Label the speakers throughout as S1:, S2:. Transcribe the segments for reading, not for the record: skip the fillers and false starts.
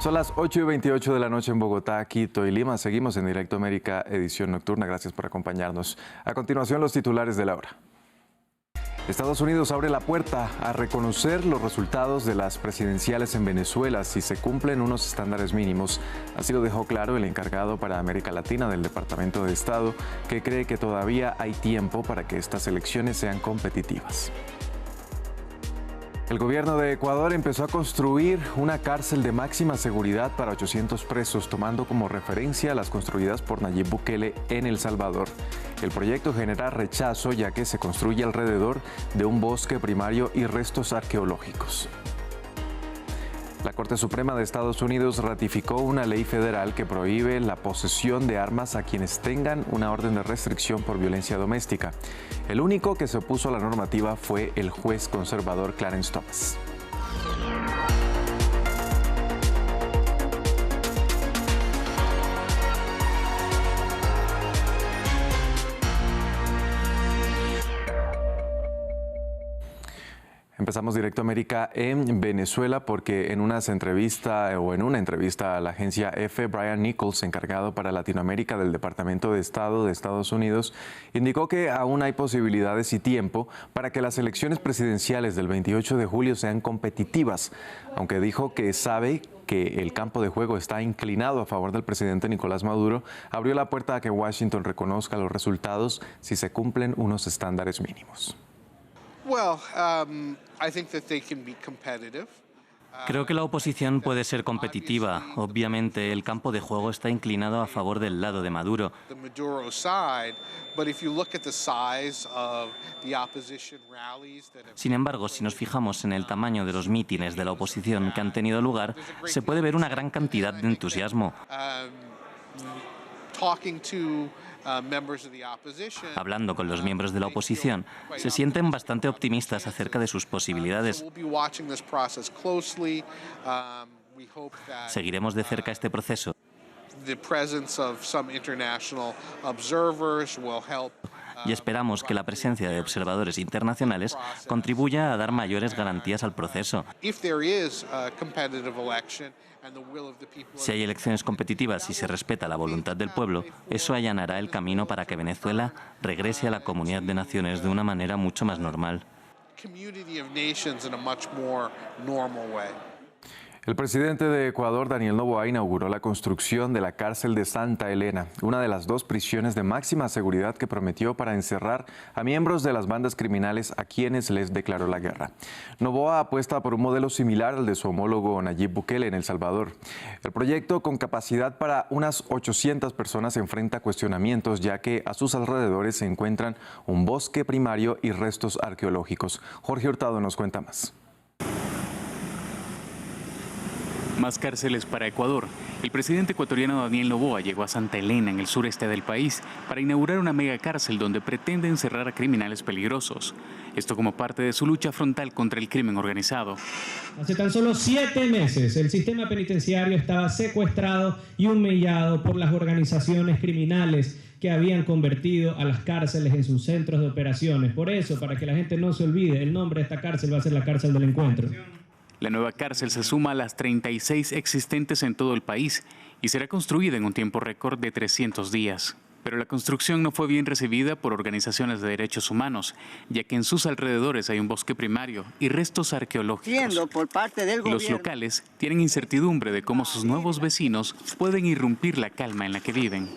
S1: Son las 8:28 de la noche en Bogotá, Quito y Lima. Seguimos en Directo América, edición nocturna. Gracias por acompañarnos. A continuación, los titulares de la hora. Estados Unidos abre la puerta a reconocer los resultados de las presidenciales en Venezuela si se cumplen unos estándares mínimos. Así lo dejó claro el encargado para América Latina del Departamento de Estado, que cree que todavía hay tiempo para que estas elecciones sean competitivas. El gobierno de Ecuador empezó a construir una cárcel de máxima seguridad para 800 presos, tomando como referencia las construidas por Nayib Bukele en El Salvador. El proyecto genera rechazo ya que se construye alrededor de un bosque primario y restos arqueológicos. La Corte Suprema de Estados Unidos ratificó una ley federal que prohíbe la posesión de armas a quienes tengan una orden de restricción por violencia doméstica. El único que se opuso a la normativa fue el juez conservador Clarence Thomas. Empezamos Directo América en Venezuela porque en una entrevista a la agencia EFE, Brian Nichols, encargado para Latinoamérica del Departamento de Estado de Estados Unidos, indicó que aún hay posibilidades y tiempo para que las elecciones presidenciales del 28 de julio sean competitivas, aunque dijo que sabe que el campo de juego está inclinado a favor del presidente Nicolás Maduro. Abrió la puerta a que Washington reconozca los resultados si se cumplen unos estándares mínimos.
S2: Creo que la oposición puede ser competitiva. Obviamente, el campo de juego está inclinado a favor del lado de Maduro. Sin embargo, si nos fijamos en el tamaño de los mítines de la oposición que han tenido lugar, se puede ver una gran cantidad de entusiasmo. Hablando con los miembros de la oposición, se sienten bastante optimistas acerca de sus posibilidades. Seguiremos de cerca este proceso. Y esperamos que la presencia de observadores internacionales contribuya a dar mayores garantías al proceso. Si hay elecciones competitivas y se respeta la voluntad del pueblo, eso allanará el camino para que Venezuela regrese a la comunidad de naciones de una manera mucho más normal.
S1: El presidente de Ecuador, Daniel Noboa, inauguró la construcción de la cárcel de Santa Elena, una de las 2 prisiones de máxima seguridad que prometió para encerrar a miembros de las bandas criminales a quienes les declaró la guerra. Noboa apuesta por un modelo similar al de su homólogo Nayib Bukele en El Salvador. El proyecto, con capacidad para unas 800 personas, enfrenta cuestionamientos ya que a sus alrededores se encuentran un bosque primario y restos arqueológicos. Jorge Hurtado nos cuenta más.
S3: Más cárceles para Ecuador. El presidente ecuatoriano Daniel Noboa llegó a Santa Elena, en el sureste del país, para inaugurar una megacárcel donde pretende encerrar a criminales peligrosos. Esto como parte de su lucha frontal contra el crimen organizado.
S4: Hace tan solo 7 meses, el sistema penitenciario estaba secuestrado y humillado por las organizaciones criminales que habían convertido a las cárceles en sus centros de operaciones. Por eso, para que la gente no se olvide, el nombre de esta cárcel va a ser la cárcel del encuentro.
S3: La nueva cárcel se suma a las 36 existentes en todo el país y será construida en un tiempo récord de 300 días. Pero la construcción no fue bien recibida por organizaciones de derechos humanos, ya que en sus alrededores hay un bosque primario y restos arqueológicos.
S5: Por parte del gobierno.
S3: Los locales tienen incertidumbre de cómo sus nuevos vecinos pueden irrumpir la calma en la que viven.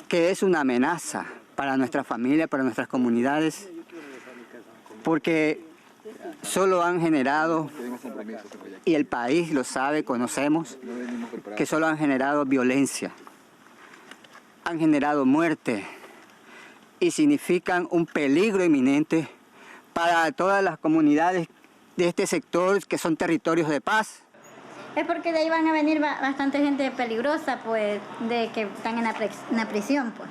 S5: Que es una amenaza para nuestra familia, para nuestras comunidades, porque solo han generado, y el país lo sabe, conocemos, que solo han generado violencia, han generado muerte y significan un peligro inminente para todas las comunidades de este sector que son territorios de paz.
S6: Es porque de ahí van a venir bastante gente peligrosa, pues, de que están en la prisión, pues.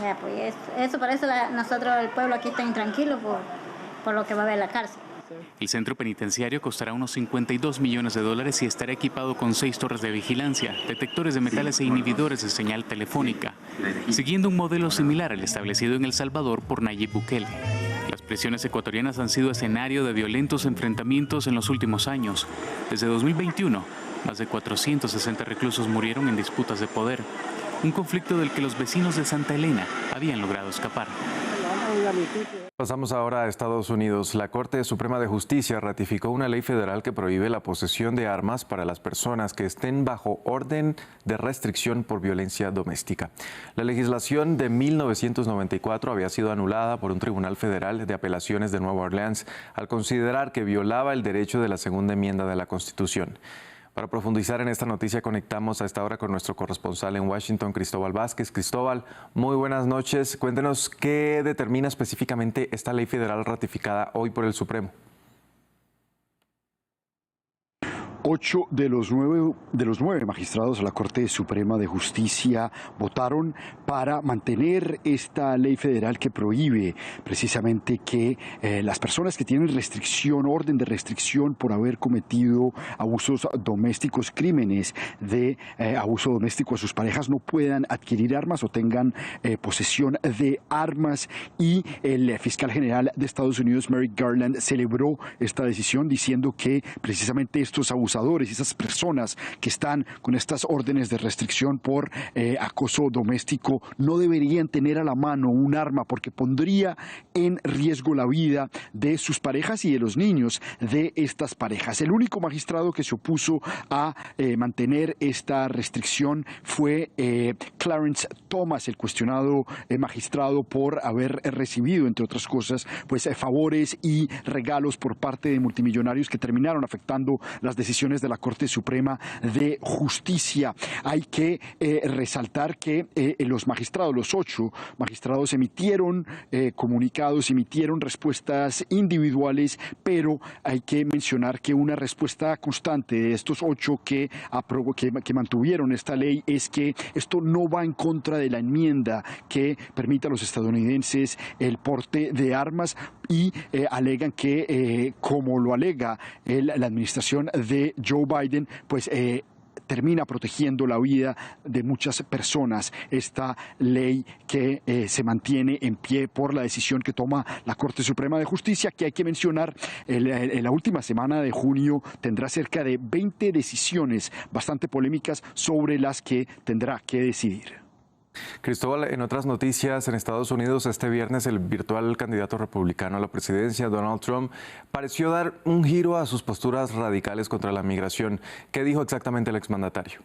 S6: Ya, pues eso por eso nosotros, el pueblo aquí está intranquilo por lo que va a haber la cárcel.
S3: El centro penitenciario costará unos 52 millones de dólares y estará equipado con 6 torres de vigilancia, detectores de metales e inhibidores de señal telefónica, siguiendo un modelo similar al establecido en El Salvador por Nayib Bukele. Las prisiones ecuatorianas han sido escenario de violentos enfrentamientos en los últimos años. Desde 2021, Más de 460 reclusos murieron en disputas de poder, un conflicto del que los vecinos de Santa Elena habían logrado escapar.
S1: Pasamos ahora a Estados Unidos. La Corte Suprema de Justicia ratificó una ley federal que prohíbe la posesión de armas para las personas que estén bajo orden de restricción por violencia doméstica. La legislación de 1994 había sido anulada por un tribunal federal de apelaciones de Nueva Orleans al considerar que violaba el derecho de la segunda enmienda de la Constitución. Para profundizar en esta noticia conectamos a esta hora con nuestro corresponsal en Washington, Cristóbal Vázquez. Cristóbal, muy buenas noches. Cuéntenos qué determina específicamente esta ley federal ratificada hoy por el Supremo.
S7: 8 de los 9 magistrados de la Corte Suprema de Justicia votaron para mantener esta ley federal que prohíbe precisamente que las personas que tienen orden de restricción por haber cometido abusos domésticos, crímenes de abuso doméstico a sus parejas, no puedan adquirir armas o tengan posesión de armas. Y el fiscal general de Estados Unidos, Merrick Garland, celebró esta decisión diciendo que precisamente estos abusadores, esas personas que están con estas órdenes de restricción por acoso doméstico, no deberían tener a la mano un arma porque pondría en riesgo la vida de sus parejas y de los niños de estas parejas. El único magistrado que se opuso a mantener esta restricción fue Clarence Thomas, el cuestionado magistrado por haber recibido, entre otras cosas, pues favores y regalos por parte de multimillonarios que terminaron afectando las decisiones de la Corte Suprema de Justicia. Hay que resaltar que los 8 magistrados emitieron comunicados, emitieron respuestas individuales, pero hay que mencionar que una respuesta constante de estos 8 que mantuvieron esta ley es que esto no va en contra de la enmienda que permite a los estadounidenses el porte de armas y alegan que, como lo alega la administración de Joe Biden, pues termina protegiendo la vida de muchas personas. Esta ley que se mantiene en pie por la decisión que toma la Corte Suprema de Justicia, que hay que mencionar, en la última semana de junio tendrá cerca de 20 decisiones bastante polémicas sobre las que tendrá que decidir.
S1: Cristóbal, en otras noticias, en Estados Unidos este viernes el virtual candidato republicano a la presidencia, Donald Trump, pareció dar un giro a sus posturas radicales contra la migración. ¿Qué dijo exactamente el exmandatario?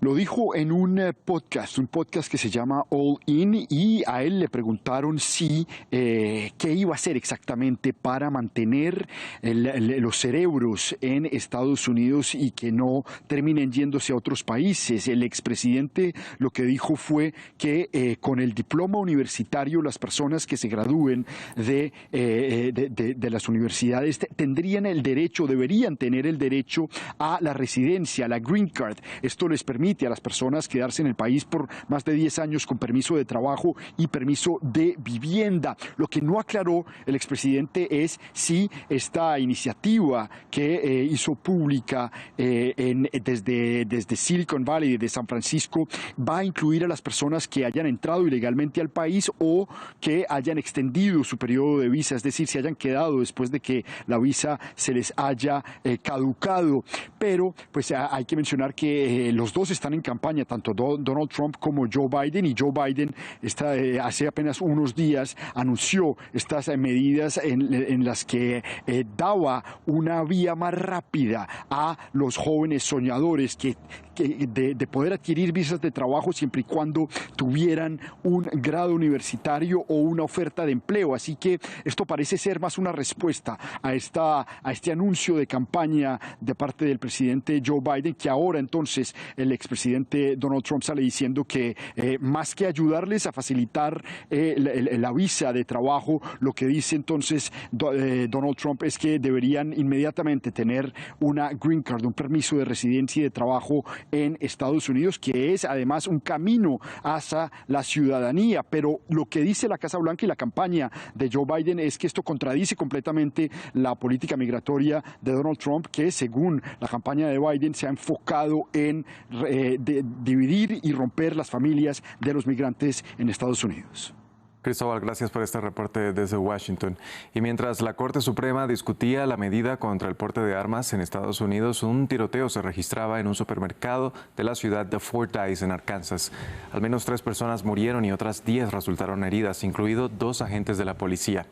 S7: Lo dijo en un podcast que se llama All In, y a él le preguntaron si qué iba a hacer exactamente para mantener los cerebros en Estados Unidos y que no terminen yéndose a otros países. El expresidente lo que dijo fue que con el diploma universitario las personas que se gradúen de las universidades deberían tener el derecho a la residencia, a la Green Card. Esto les permite a las personas quedarse en el país por más de 10 años con permiso de trabajo y permiso de vivienda. Lo que no aclaró el expresidente es si esta iniciativa que hizo pública desde Silicon Valley, desde San Francisco, va a incluir a las personas que hayan entrado ilegalmente al país o que hayan extendido su periodo de visa, es decir, si hayan quedado después de que la visa se les haya caducado. Pero pues hay que mencionar que los dos están en campaña, tanto Donald Trump como Joe Biden, y Joe Biden hace apenas unos días anunció estas medidas en las que daba una vía más rápida a los jóvenes soñadores de poder adquirir visas de trabajo siempre y cuando tuvieran un grado universitario o una oferta de empleo. Así que esto parece ser más una respuesta a este anuncio de campaña de parte del presidente Joe Biden, que ahora entonces el expresidente Donald Trump sale diciendo que más que ayudarles a facilitar la visa de trabajo, lo que dice entonces Donald Trump es que deberían inmediatamente tener una Green Card, un permiso de residencia y de trabajo en Estados Unidos, que es además un camino hacia la ciudadanía. Pero lo que dice la Casa Blanca y la campaña de Joe Biden es que esto contradice completamente la política migratoria de Donald Trump, que según la campaña de Biden se ha enfocado en dividir y romper las familias de los migrantes en Estados Unidos.
S1: Cristóbal, gracias por este reporte desde Washington. Y mientras la Corte Suprema discutía la medida contra el porte de armas en Estados Unidos, un tiroteo se registraba en un supermercado de la ciudad de Fordyce, en Arkansas. Al menos 3 personas murieron y otras 10 resultaron heridas, incluidos 2 agentes de la policía.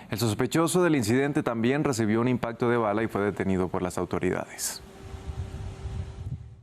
S1: El sospechoso del incidente también recibió un impacto de bala y fue detenido por las autoridades.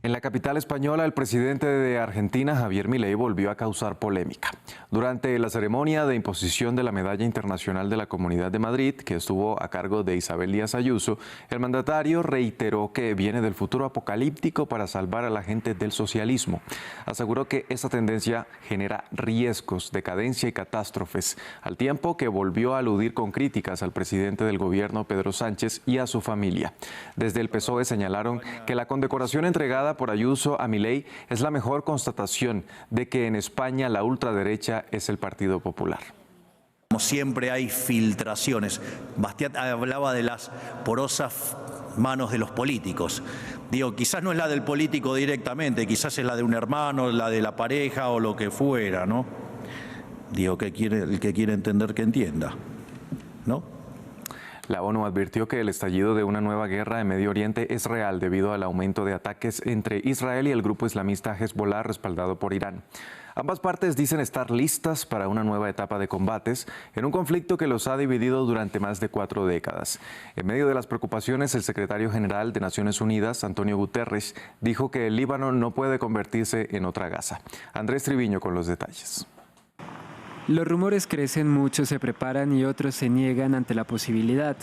S1: En la capital española, el presidente de Argentina, Javier Milei, volvió a causar polémica. Durante la ceremonia de imposición de la Medalla Internacional de la Comunidad de Madrid, que estuvo a cargo de Isabel Díaz Ayuso, el mandatario reiteró que viene del futuro apocalíptico para salvar a la gente del socialismo. Aseguró que esa tendencia genera riesgos, decadencia y catástrofes, al tiempo que volvió a aludir con críticas al presidente del gobierno, Pedro Sánchez, y a su familia. Desde el PSOE señalaron que la condecoración entregada por Ayuso a Milei es la mejor constatación de que en España la ultraderecha es el Partido Popular.
S8: Como siempre hay filtraciones. Bastiat hablaba de las porosas manos de los políticos. Digo, quizás no es la del político directamente, quizás es la de un hermano, la de la pareja o lo que fuera, ¿no? Digo, el que quiere entender que entienda, ¿no?
S1: La ONU advirtió que el estallido de una nueva guerra en Medio Oriente es real debido al aumento de ataques entre Israel y el grupo islamista Hezbollah, respaldado por Irán. Ambas partes dicen estar listas para una nueva etapa de combates en un conflicto que los ha dividido durante más de 4 décadas. En medio de las preocupaciones, el secretario general de Naciones Unidas, Antonio Guterres, dijo que el Líbano no puede convertirse en otra Gaza. Andrés Triviño con los detalles.
S9: Los rumores crecen, muchos se preparan y otros se niegan ante la posibilidad.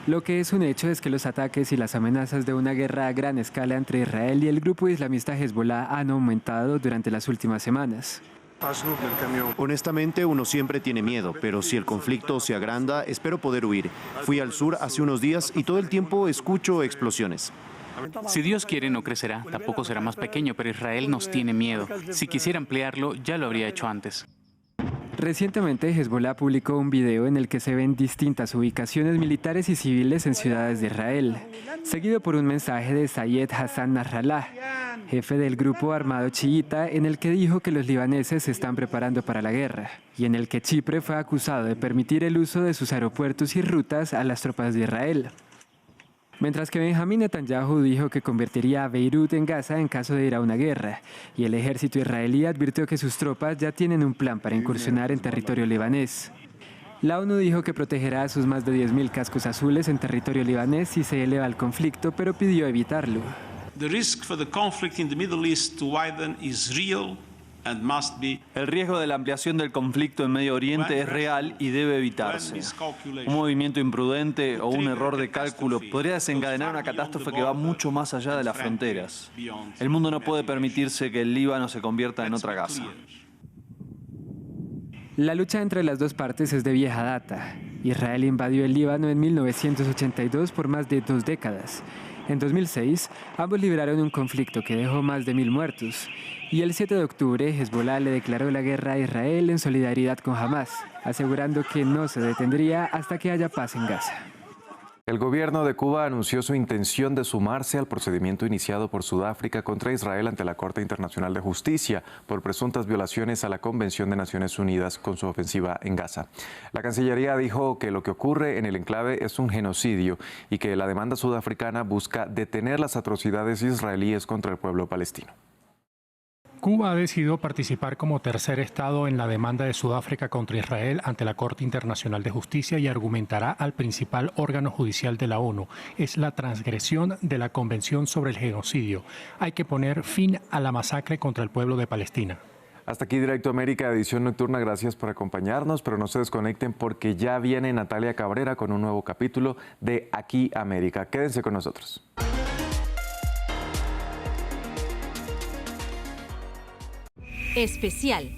S9: Lo que es un hecho es que los ataques y las amenazas de una guerra a gran escala entre Israel y el grupo islamista Hezbollah han aumentado durante las últimas semanas.
S10: Honestamente, uno siempre tiene miedo, pero si el conflicto se agranda, espero poder huir. Fui al sur hace unos días y todo el tiempo escucho explosiones.
S3: Si Dios quiere, no crecerá, tampoco será más pequeño, pero Israel nos tiene miedo. Si quisiera ampliarlo, ya lo habría hecho antes.
S9: Recientemente, Hezbollah publicó un video en el que se ven distintas ubicaciones militares y civiles en ciudades de Israel, seguido por un mensaje de Sayed Hassan Nasrallah, jefe del grupo armado chiita, en el que dijo que los libaneses se están preparando para la guerra, y en el que Chipre fue acusado de permitir el uso de sus aeropuertos y rutas a las tropas de Israel. Mientras que Benjamín Netanyahu dijo que convertiría a Beirut en Gaza en caso de ir a una guerra, y el ejército israelí advirtió que sus tropas ya tienen un plan para incursionar en territorio libanés. La ONU dijo que protegerá a sus más de 10.000 cascos azules en territorio libanés si se eleva el conflicto, pero pidió evitarlo.
S11: The risk for the conflict in the Middle East to widen is real.
S12: El riesgo de la ampliación del conflicto en Medio Oriente es real y debe evitarse. Un movimiento imprudente o un error de cálculo podría desencadenar una catástrofe que va mucho más allá de las fronteras. El mundo no puede permitirse que el Líbano se convierta en otra Gaza.
S9: La lucha entre las dos partes es de vieja data. Israel invadió el Líbano en 1982 por más de 2 décadas. En 2006, ambos libraron un conflicto que dejó más de 1.000 muertos. Y el 7 de octubre, Hezbollah le declaró la guerra a Israel en solidaridad con Hamas, asegurando que no se detendría hasta que haya paz en Gaza.
S1: El gobierno de Cuba anunció su intención de sumarse al procedimiento iniciado por Sudáfrica contra Israel ante la Corte Internacional de Justicia por presuntas violaciones a la Convención de Naciones Unidas con su ofensiva en Gaza. La Cancillería dijo que lo que ocurre en el enclave es un genocidio y que la demanda sudafricana busca detener las atrocidades israelíes contra el pueblo palestino.
S13: Cuba ha decidido participar como tercer estado en la demanda de Sudáfrica contra Israel ante la Corte Internacional de Justicia y argumentará al principal órgano judicial de la ONU. Es la transgresión de la Convención sobre el Genocidio. Hay que poner fin a la masacre contra el pueblo de Palestina.
S1: Hasta aquí Directo América, edición nocturna. Gracias por acompañarnos, pero no se desconecten porque ya viene Natalia Cabrera con un nuevo capítulo de Aquí América. Quédense con nosotros.
S14: Especial.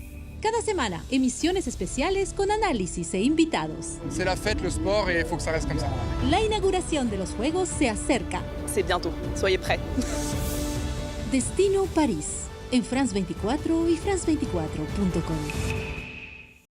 S14: Cada semana, emisiones especiales con análisis e invitados.
S15: C'est la fête, le sport, et il faut que ça reste comme ça.
S14: La inauguración de los Juegos se acerca.
S16: C'est bientôt. Soyez prêts.
S14: Destino París, en France 24 y France24.com.